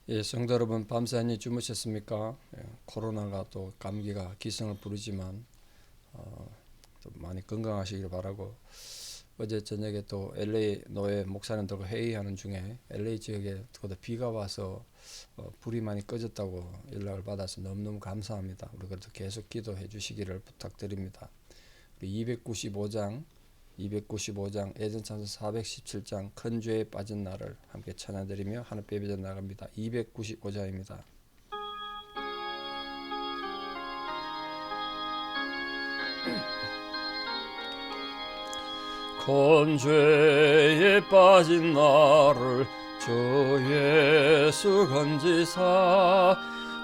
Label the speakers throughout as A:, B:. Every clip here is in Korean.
A: 예, 성도 여러분, 밤새 안녕히 주무셨습니까? 예, 코로나가 또 감기가 기승을 부르지만 좀 많이 건강하시길 바라고, 어제 저녁에 또 LA 노예 목사님들과 회의하는 중에 LA 지역에 비가 와서 불이 많이 꺼졌다고 연락을 받아서 너무너무 감사합니다. 우리 그래도 계속 기도해 주시기를 부탁드립니다. 우리 295장 예전찬송 417장 큰 죄에 빠진 나를 함께 찬양드리며 하늘 베비전 나갑니다. 295장입니다. 큰 죄에 빠진 나를 주 예수 건지사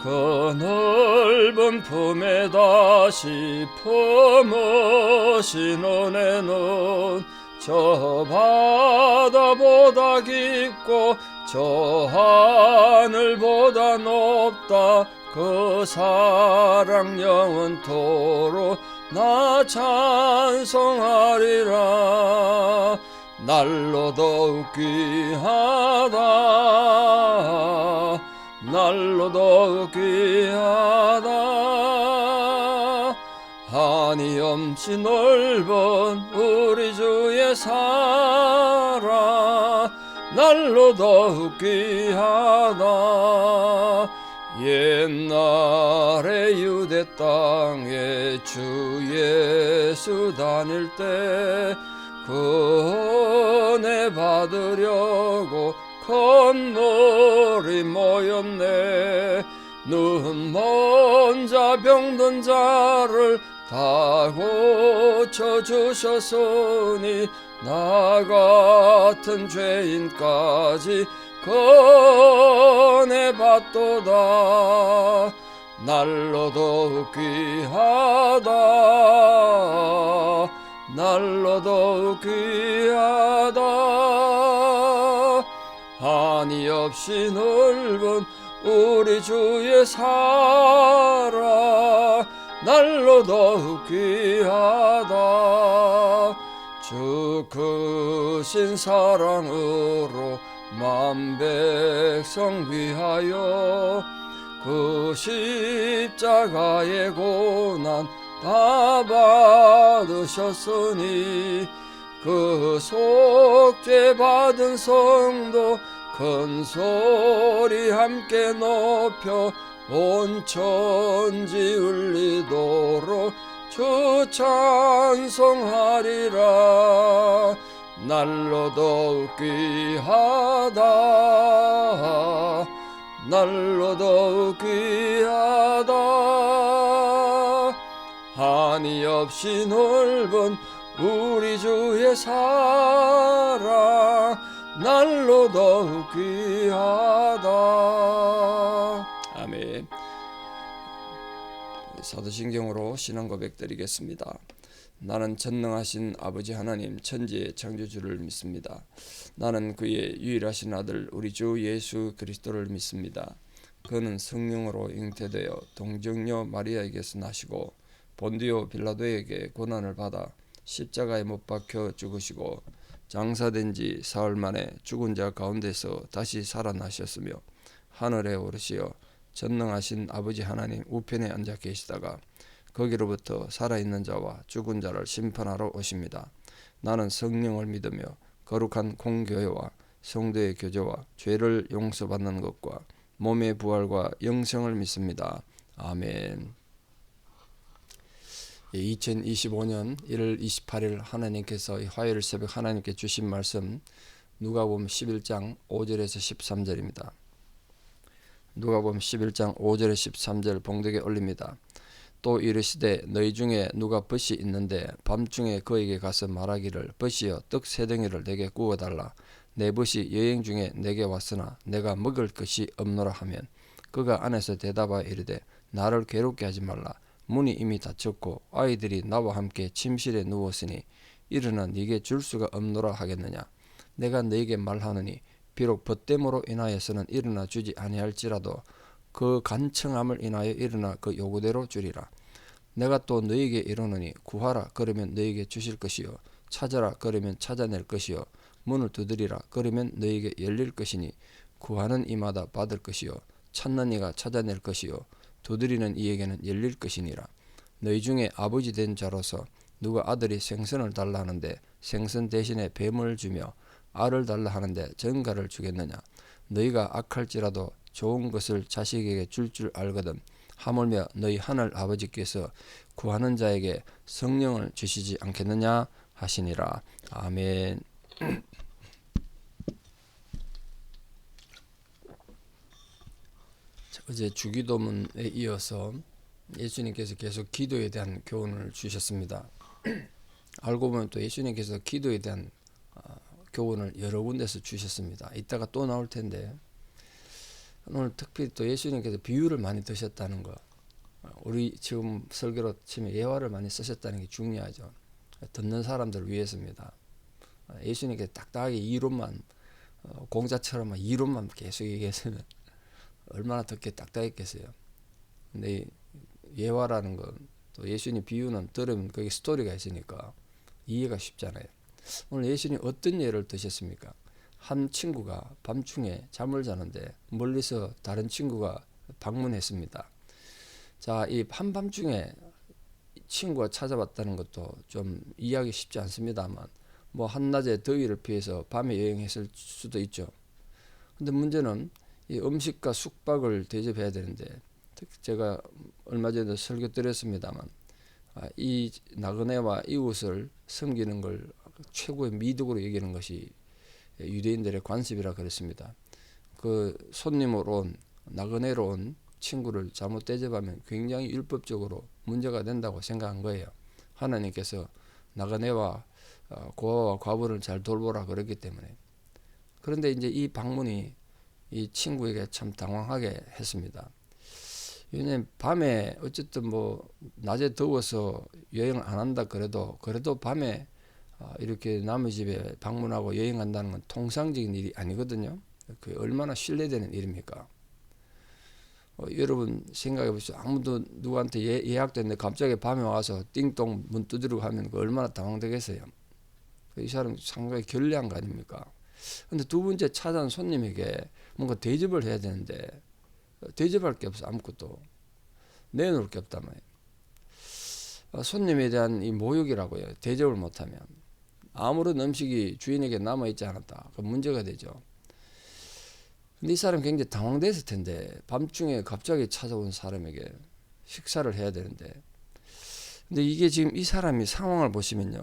A: 그 넓은 품에 다시 품으신 은혜는 저 바다보다 깊고 저 하늘보다 높다. 그 사랑 영원토록 나 찬송하리라. 날로 더욱 귀하다. 날로 더욱 귀하다. 한이 엄치 넓은 우리 주의 사랑 날로 더욱 귀하다. 옛날에 유대 땅에 주 예수 다닐 때 그 은혜 받으려고 건물이 모였네. 눈 먼 자 병든 자를 다 고쳐주셨으니 나 같은 죄인까지 은혜 받도다. 날로 더욱 귀하다. 날로 더욱 귀하다. 한이 없이 넓은 우리 주의 사랑 날로 더욱 귀하다. 주 크신 사랑으로 만 백성 위하여 그 십자가의 고난 다 받으셨으니 그 속죄 받은 성도 큰 소리 함께 높여 온 천지 울리도록 주 찬송하리라. 날로 더욱 귀하다. 날로 더욱 귀하다. 한이 없이 넓은 우리 주의 사랑 날로 더욱 귀하다. 아멘. 사도신경으로 신앙 고백 드리겠습니다. 나는 전능하신 아버지 하나님 천지의 창조주를 믿습니다. 나는 그의 유일하신 아들 우리 주 예수 그리스도를 믿습니다. 그는 성령으로 잉태되어 동정녀 마리아에게서 나시고 본디오 빌라도에게 고난을 받아 십자가에 못 박혀 죽으시고 장사된 지 사흘 만에 죽은 자 가운데서 다시 살아나셨으며 하늘에 오르시어 전능하신 아버지 하나님 우편에 앉아 계시다가 거기로부터 살아있는 자와 죽은 자를 심판하러 오십니다. 나는 성령을 믿으며 거룩한 공교회와 성도의 교제와 죄를 용서받는 것과 몸의 부활과 영생을 믿습니다. 아멘. 2025년 1월 28일 하나님께서 화요일 새벽 하나님께 주신 말씀 누가복음 11장 5절에서 13절입니다. 누가복음 11장 5절에 13절 봉독에 올립니다. 또 이르시되 너희 중에 누가 벗이 있는데 밤중에 그에게 가서 말하기를 벗이여 떡 세 덩이를 내게 구워달라. 내 벗이 여행 중에 내게 왔으나 내가 먹을 것이 없노라 하면 그가 안에서 대답하여 이르되 나를 괴롭게 하지 말라. 문이 이미 닫혔고 아이들이 나와 함께 침실에 누웠으니 일어나 네게 줄 수가 없노라 하겠느냐. 내가 너에게 말하노니 비록 벗됨으로 인하여서는 일어나 주지 아니할지라도 그 간청함을 인하여 일어나 그 요구대로 주리라. 내가 또 너에게 이르노니 구하라 그러면 너에게 주실 것이요 찾아라 그러면 찾아낼 것이요 문을 두드리라 그러면 너에게 열릴 것이니 구하는 이마다 받을 것이요 찾는 이가 찾아낼 것이요 두드리는 이에게는 열릴 것이니라. 너희 중에 아버지 된 자로서 누가 아들이 생선을 달라 하는데 생선 대신에 뱀을 주며 알을 달라 하는데 전갈을 주겠느냐. 너희가 악할지라도 좋은 것을 자식에게 줄 알거든. 하물며 너희 하늘 아버지께서 구하는 자에게 성령을 주시지 않겠느냐 하시니라. 아멘. 어제 주기도문에 이어서 예수님께서 계속 기도에 대한 교훈을 주셨습니다. 알고 보면 또 예수님께서 기도에 대한 교훈을 여러 군데서 주셨습니다. 이따가 또 나올 텐데 오늘 특별히 또 예수님께서 비유를 많이 드셨다는 거, 우리 지금 설교로 치면 예화를 많이 쓰셨다는 게 중요하죠. 듣는 사람들을 위해서입니다. 예수님께서 딱딱하게 이론만 공자처럼 이론만 계속 얘기했으면 얼마나 듣기 딱딱했겠어요. 근데 예화라는 건 또 예수님 비유는 들으면 거기 스토리가 있으니까 이해가 쉽잖아요. 오늘 예수님 어떤 예를 드셨습니까? 한 친구가 밤중에 잠을 자는데 멀리서 다른 친구가 방문했습니다. 자, 이 한밤중에 친구가 찾아왔다는 것도 좀 이해하기 쉽지 않습니다만 뭐 한낮에 더위를 피해서 밤에 여행했을 수도 있죠. 근데 문제는 이 음식과 숙박을 대접해야 되는데 제가 얼마 전에 설교 드렸습니다만 이 나그네와 이웃을 섬기는 걸 최고의 미덕으로 여기는 것이 유대인들의 관습이라 그랬습니다. 그 손님으로 온 나그네로 온 친구를 잘못 대접하면 굉장히 율법적으로 문제가 된다고 생각한 거예요. 하나님께서 나그네와 고아와 과부를 잘 돌보라 그랬기 때문에. 그런데 이제 이 방문이 이 친구에게 참 당황하게 했습니다. 왜냐면 밤에 어쨌든 뭐 낮에 더워서 여행을 안 한다 그래도 밤에 이렇게 남의 집에 방문하고 여행한다는 건 통상적인 일이 아니거든요. 그 얼마나 신뢰되는 일입니까? 여러분 생각해 보시죠. 아무도 누구한테 예약됐는데 갑자기 밤에 와서 띵동 문 두드리고 하면 얼마나 당황되겠어요. 이 사람 상당히 결례한 거 아닙니까? 근데 두 번째 찾아온 손님에게 뭔가 대접을 해야 되는데 대접할 게 없어. 아무것도 내놓을 게 없단 말이에요. 손님에 대한 이 모욕이라고요. 대접을 못하면 아무런 음식이 주인에게 남아있지 않았다. 그 문제가 되죠. 근데 이 사람 굉장히 당황됐을 텐데 밤중에 갑자기 찾아온 사람에게 식사를 해야 되는데 근데 이게 지금 이 사람이 상황을 보시면요.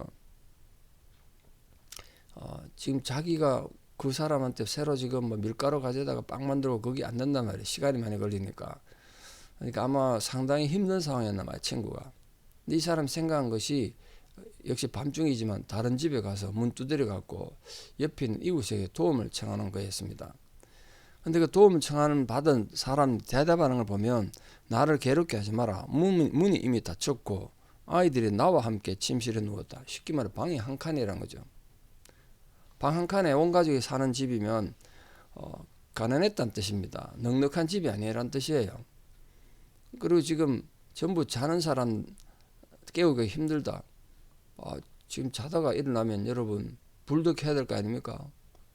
A: 지금 자기가 그 사람한테 새로 지금 뭐 밀가루 가져다가 빵 만들고 거기 안 된단 말이에요. 시간이 많이 걸리니까. 그러니까 아마 상당히 힘든 상황이었나 봐요. 친구가. 근데 이 사람 생각한 것이 역시 밤중이지만 다른 집에 가서 문 두드려 갖고 옆에 있는 이웃에게 도움을 청하는 거였습니다. 근데 그 도움을 청하는 받은 사람 대답하는 걸 보면 나를 괴롭게 하지 마라. 문이 이미 닫혔고 아이들이 나와 함께 침실에 누웠다. 쉽게 말해 방이 한 칸이라는 거죠. 방 한 칸에 온 가족이 사는 집이면 가난했다는 뜻입니다. 넉넉한 집이 아니라는 뜻이에요. 그리고 지금 전부 자는 사람 깨우기가 힘들다. 지금 자다가 일어나면 여러분 불도 켜야 될 거 아닙니까?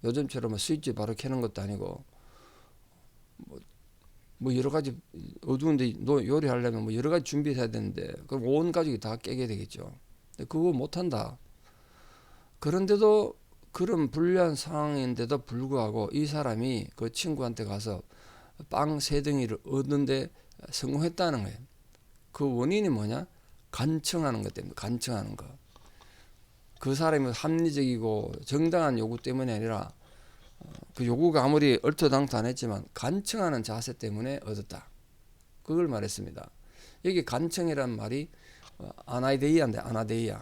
A: 요즘처럼 스위치 바로 켜는 것도 아니고 뭐 여러 가지 어두운데 요리하려면 뭐 여러 가지 준비해야 되는데 그럼 온 가족이 다 깨게 되겠죠. 근데 그거 못한다. 그런데도 그런 불리한 상황인데도 불구하고 이 사람이 그 친구한테 가서 빵 3덩이를 얻는데 성공했다는 거예요. 그 원인이 뭐냐? 간청하는 것 때문에. 간청하는 거. 그 사람이 합리적이고 정당한 요구 때문이 아니라 그 요구가 아무리 얼토당토안했지만 간청하는 자세 때문에 얻었다. 그걸 말했습니다. 여기 간청이란 말이 아나이데이아인데 아나데이아.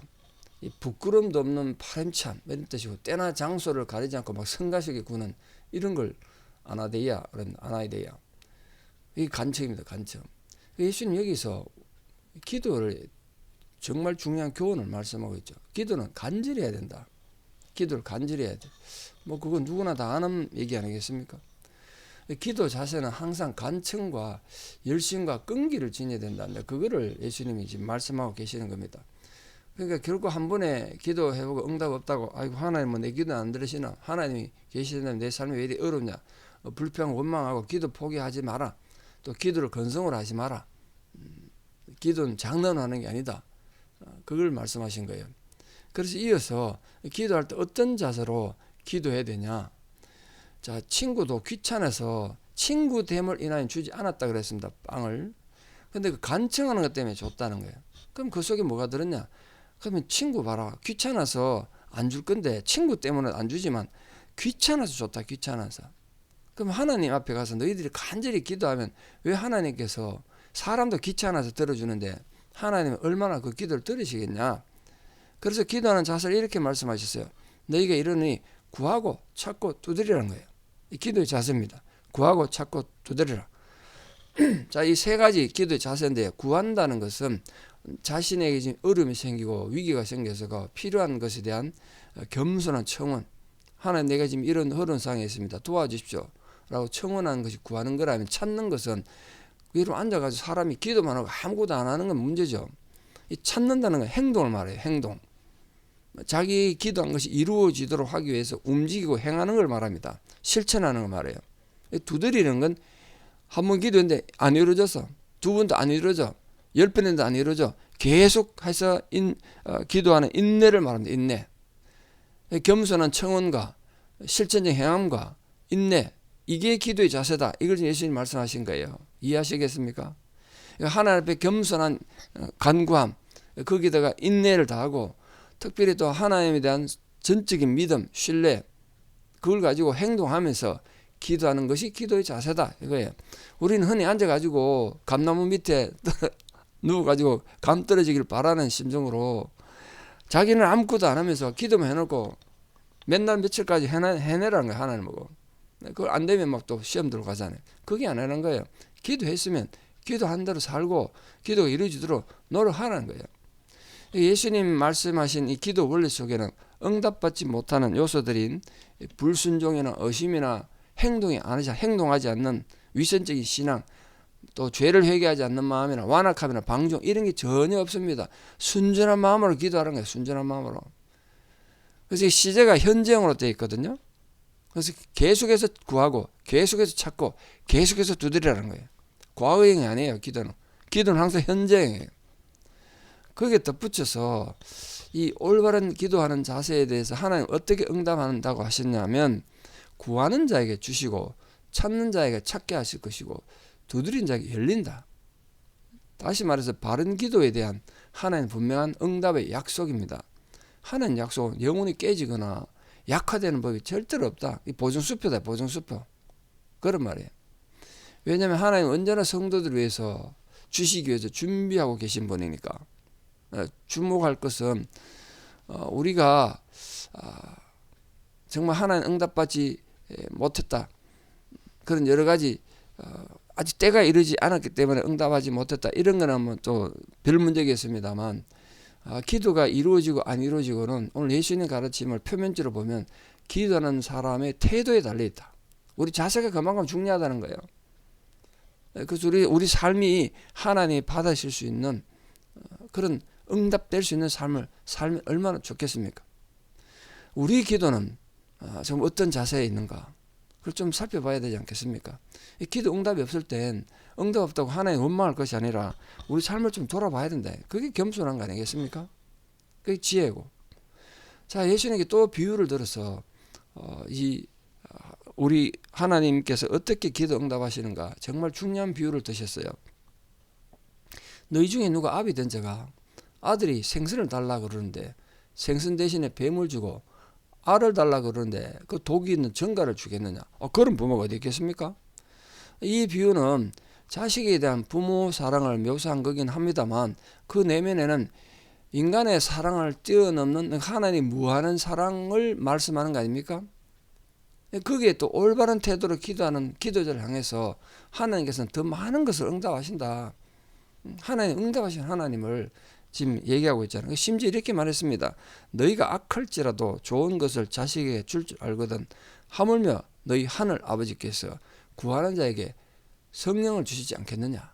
A: 이 부끄럼도 없는 파렴치함 이런 뜻이고 때나 장소를 가리지 않고 막 성가시게 구는 이런 걸 아나데이아 그런 아나이데이아. 이게 간청입니다. 간청. 예수님 여기서 기도를 정말 중요한 교훈을 말씀하고 있죠. 기도는 간절히 해야 된다. 기도를 간절히 해야 돼. 뭐 그건 누구나 다 아는 얘기 아니겠습니까? 기도 자세는 항상 간청과 열심과 끈기를 지녀야 된다는데 그거를 예수님이 지금 말씀하고 계시는 겁니다. 그러니까 결국 한 번에 기도해보고 응답 없다고 아이고 하나님은 내 기도 안 들으시나 하나님이 계시는데 내 삶이 왜 이리 어렵냐 불평 원망하고 기도 포기하지 마라. 또 기도를 건성으로 하지 마라. 기도는 장난하는 게 아니다. 그걸 말씀하신 거예요. 그래서 이어서 기도할 때 어떤 자세로 기도해야 되냐. 자, 친구도 귀찮아서 친구 됨을 인하여 주지 않았다 그랬습니다. 빵을. 근데 그 간청하는 것 때문에 줬다는 거예요. 그럼 그 속에 뭐가 들었냐? 그러면 친구 봐라. 귀찮아서 안 줄 건데 친구 때문에 안 주지만 귀찮아서 줬다. 귀찮아서. 그럼 하나님 앞에 가서 너희들이 간절히 기도하면 왜 하나님께서 사람도 귀찮아서 들어주는데 하나님은 얼마나 그 기도를 들으시겠냐. 그래서 기도하는 자세를 이렇게 말씀하셨어요. 너희가 이러니 구하고 찾고 두드리라는 거예요. 이 기도의 자세입니다. 구하고 찾고 두드리라. 자, 이 세 가지 기도의 자세인데 구한다는 것은 자신에게 지금 어려움이 생기고 위기가 생겨서 필요한 것에 대한 겸손한 청원. 하나님 내가 지금 이런 어려운 상황에 있습니다. 도와주십시오. 라고 청원하는 것이 구하는 거라면 찾는 것은 위로 앉아가지고 사람이 기도만 하고 아무것도 안 하는 건 문제죠. 이 찾는다는 건 행동을 말해요. 행동. 자기 기도한 것이 이루어지도록 하기 위해서 움직이고 행하는 걸 말합니다. 실천하는 걸 말해요. 두드리는 건 한 번 기도했는데 안 이루어졌어. 두 번도 안 이루어져. 10번 했는데 안 이루어져. 계속해서 기도하는 인내를 말합니다. 인내. 겸손한 청원과 실천적 행함과 인내. 이게 기도의 자세다. 이걸 예수님 말씀하신 거예요. 이해하시겠습니까? 하나님 앞에 겸손한 간구함, 거기다가 인내를 다하고 특별히 또 하나님에 대한 전적인 믿음, 신뢰, 그걸 가지고 행동하면서 기도하는 것이 기도의 자세다. 이거예요. 우리는 흔히 앉아가지고 감나무 밑에 누워가지고 감 떨어지기를 바라는 심정으로 자기는 아무것도 안 하면서 기도만 해놓고 맨날 며칠까지 해내라는 거예요. 하나님 보고. 그걸 안 되면 막 또 시험 들고 가잖아요. 그게 안 하는 거예요. 기도했으면 기도한 대로 살고 기도가 이루어지도록 노력하라는 거예요. 예수님 말씀하신 이 기도 원리 속에는 응답받지 못하는 요소들인 불순종이나 의심이나 행동하지 않는 위선적인 신앙, 또 죄를 회개하지 않는 마음이나 완악함이나 방종 이런 게 전혀 없습니다. 순전한 마음으로 기도하는 거예요. 순전한 마음으로. 그래서 시제가 현재형으로 되어 있거든요. 그래서 계속해서 구하고 계속해서 찾고 계속해서 두드리라는 거예요. 과거형이 아니에요. 기도는 항상 현재형이에요. 거기에 덧붙여서 이 올바른 기도하는 자세에 대해서 하나님 어떻게 응답한다고 하셨냐면 구하는 자에게 주시고 찾는 자에게 찾게 하실 것이고 두드린 자에게 열린다. 다시 말해서 바른 기도에 대한 하나님 분명한 응답의 약속입니다. 하나님 약속은 영혼이 깨지거나 약화되는 법이 절대로 없다. 이 보증수표다. 보증수표. 그런 말이에요. 왜냐하면 하나님 언제나 성도들을 위해서 주시기 위해서 준비하고 계신 분이니까. 주목할 것은 우리가 정말 하나님 응답받지 못했다. 그런 여러 가지 아직 때가 이르지 않았기 때문에 응답하지 못했다. 이런 거는 뭐 또 별 문제겠습니다만 기도가 이루어지고 안 이루어지고는 오늘 예수님 가르침을 표면적으로 보면 기도하는 사람의 태도에 달려있다. 우리 자세가 그만큼 중요하다는 거예요. 그래서 우리 삶이 하나님이 받으실 수 있는 그런 응답될 수 있는 삶이 얼마나 좋겠습니까? 우리 기도는 정말 어떤 자세에 있는가 그걸 좀 살펴봐야 되지 않겠습니까? 이 기도 응답이 없을 땐 응답 없다고 하나님 원망할 것이 아니라 우리 삶을 좀 돌아봐야 된다. 그게 겸손한 거 아니겠습니까? 그게 지혜고. 자, 예수님께 또 비유를 들어서 우리 하나님께서 어떻게 기도 응답하시는가 정말 중요한 비유를 드셨어요. 너희 중에 누가 아비 된 자가 아들이 생선을 달라고 그러는데 생선 대신에 뱀을 주고 알을 달라고 그러는데 그 독이 있는 정갈을 주겠느냐? 그런 부모가 어디 있겠습니까? 이 비유는 자식에 대한 부모 사랑을 묘사한 거긴 합니다만 그 내면에는 인간의 사랑을 뛰어넘는 하나님 무한한 사랑을 말씀하는 거 아닙니까? 거기에 또 올바른 태도로 기도하는 기도자를 향해서 하나님께서는 더 많은 것을 응답하신다. 하나님 응답하신 하나님을 지금 얘기하고 있잖아요. 심지어 이렇게 말했습니다. 너희가 악할지라도 좋은 것을 자식에게 줄 줄 알거든 하물며 너희 하늘 아버지께서 구하는 자에게 성령을 주시지 않겠느냐.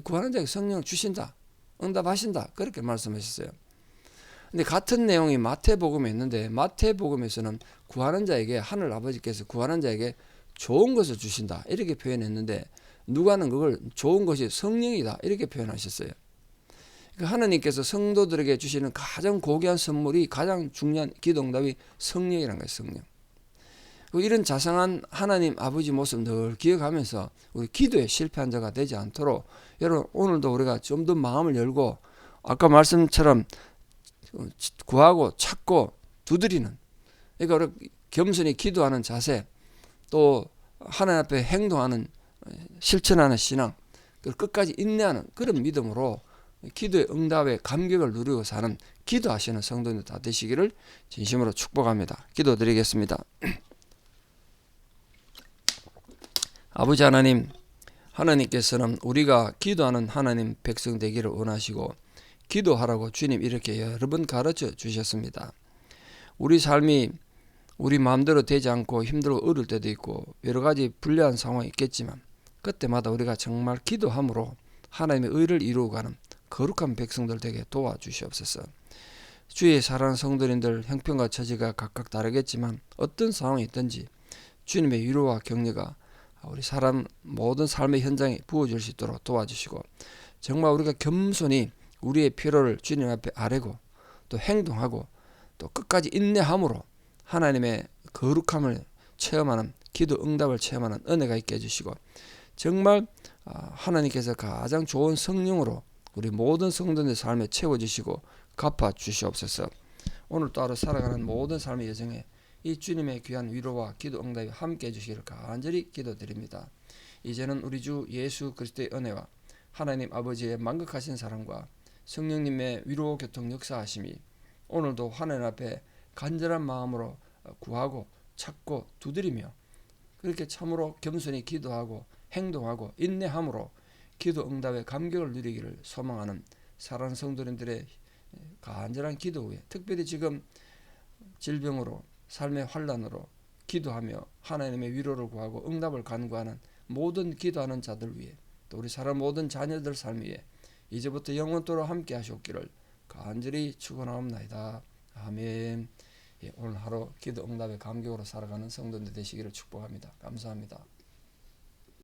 A: 구하는 자에게 성령을 주신다. 응답하신다. 그렇게 말씀하셨어요. 근데 같은 내용이 마태복음에 있는데 마태복음에서는 구하는 자에게 하늘 아버지께서 구하는 자에게 좋은 것을 주신다 이렇게 표현했는데 누가는 그걸 좋은 것이 성령이다 이렇게 표현하셨어요. 그러니까 하나님께서 성도들에게 주시는 가장 고귀한 선물이 가장 중요한 기도응답이 성령이라는 거예요. 성령. 이런 자상한 하나님 아버지 모습 늘 기억하면서 우리 기도에 실패한 자가 되지 않도록 여러분 오늘도 우리가 좀 더 마음을 열고 아까 말씀처럼 구하고 찾고 두드리는, 그러니까 겸손히 기도하는 자세, 또 하나님 앞에 행동하는 실천하는 신앙, 끝까지 인내하는 그런 믿음으로 기도의 응답의 감격을 누리고 사는 기도하시는 성도들 다 되시기를 진심으로 축복합니다. 기도드리겠습니다. 아버지 하나님, 하나님께서는 우리가 기도하는 하나님 백성 되기를 원하시고 기도하라고 주님 이렇게 여러 번 가르쳐 주셨습니다. 우리 삶이 우리 마음대로 되지 않고 힘들고 어려울 때도 있고 여러 가지 불리한 상황이 있겠지만 그때마다 우리가 정말 기도함으로 하나님의 의를 이루어가는 거룩한 백성들 되게 도와주시옵소서. 주의 사랑하는 성도님들 형편과 처지가 각각 다르겠지만 어떤 상황이 있든지 주님의 위로와 격려가 우리 사람 모든 삶의 현장에 부어질 수 있도록 도와주시고 정말 우리가 겸손히 우리의 필요를 주님 앞에 아뢰고 또 행동하고 또 끝까지 인내함으로 하나님의 거룩함을 체험하는 기도 응답을 체험하는 은혜가 있게 해주시고 정말 하나님께서 가장 좋은 성령으로 우리 모든 성도들의 삶에 채워주시고 갚아주시옵소서. 오늘 또 하루 살아가는 모든 삶의 여정에 이 주님의 귀한 위로와 기도 응답이 함께 해주시기를 간절히 기도드립니다. 이제는 우리 주 예수 그리스도의 은혜와 하나님 아버지의 만극하신 사랑과 성령님의 위로 교통 역사하심이 오늘도 하나님 앞에 간절한 마음으로 구하고 찾고 두드리며 그렇게 참으로 겸손히 기도하고 행동하고 인내함으로 기도 응답의 감격을 누리기를 소망하는 사랑하는 성도님들의 간절한 기도 후에 특별히 지금 질병으로 삶의 환난으로 기도하며 하나님의 위로를 구하고 응답을 간구하는 모든 기도하는 자들 위해 또 우리 사람 모든 자녀들 삶 위에 이제부터 영원토록 함께 하시옵기를 간절히 축원하옵나이다. 아멘. 오늘 하루 기도 응답의 감격으로 살아가는 성도들 되시기를 축복합니다. 감사합니다.